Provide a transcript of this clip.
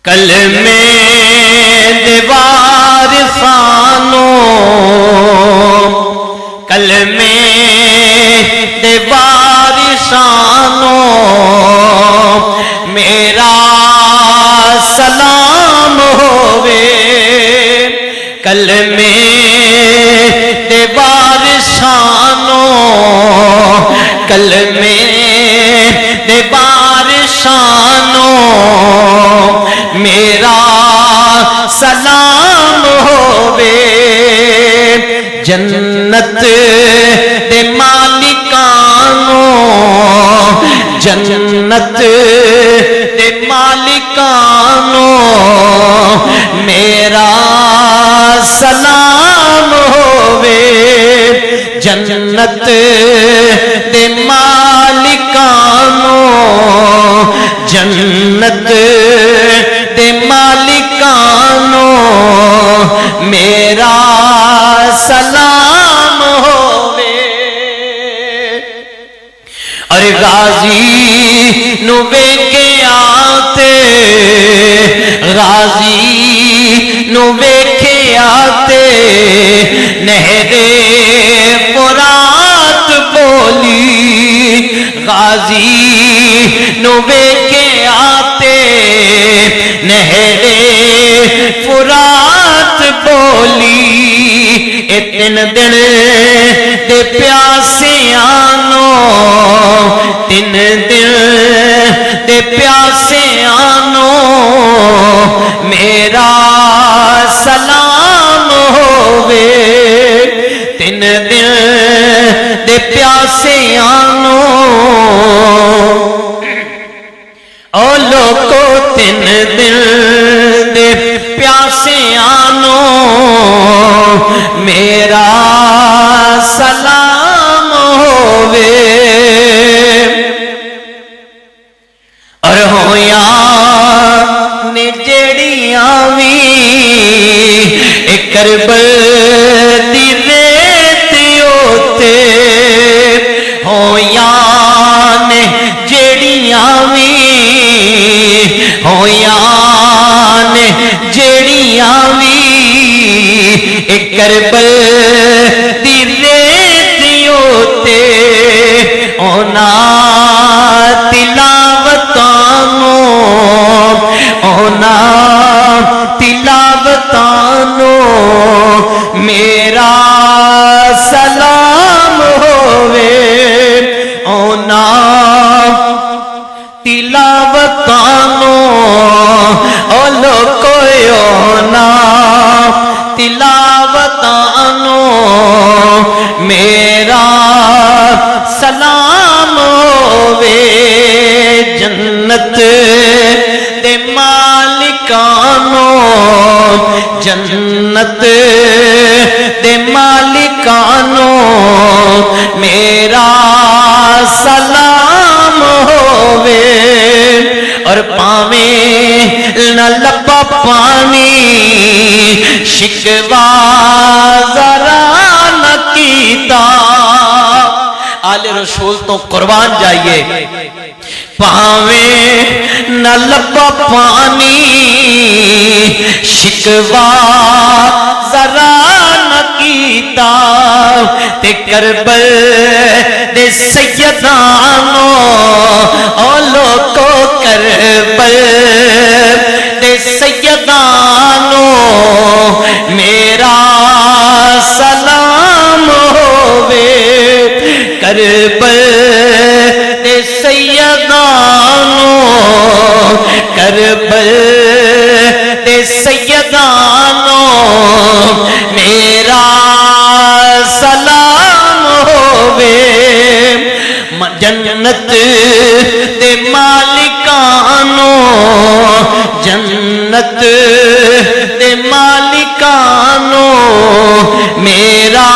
کلمے دیوار سانو کلمے دیوار سانو میرا سلام ہووے کلمے دیوار سانو کلمے دیوار سانو میرا سلام ہووے جنت دے مالکانو جنت دے مالکانو میرا سلام ہووے جنت دے مالکانو جنت دے مالکانو میرا سلام ہووے اور غازی نو ویکھے آتے غازی نو ویکھے آتے نہر فرات بولی غازی نو ویکھے آتے نہر فرات بولی اتن دن دے پیاسے آنو تین دن دے پیاسے آنو میرا سلام ہووے تین دن دے پیاسے آنو او لوگو تین دن دے پیاسے آنو میرا سلام ہووے اور ہویا نے جڑیاں وی کربل دی ریت اوتے ہویا نے جڑیاں وی ہویا نے جڑیاں وی کربل دی ریت اوتے اونا تلاوتانو اونا تلاوتانو میرا سلام ہووے اونا تلاوتانو او لوکو اونا تلاوتانو میرا سلام ہووے جنت دے مالکانو جنت دے مالکانو میرا سلام ہووے اور پاویں نہ لبا پانی شکوا ذرا نہ کیتا آل رسول تو قربان جائیے پاویں نہ لبا پانی شکوا ذرا نہ کیتا تے کربل دے سیدانو او لوکو کربل دے سیدانو میرا سلام ہووے کربل دے سیدانو کربل دے سیدانو میرا سلام ہووے جنت دے مالکانو جنت دے مالکانو میرا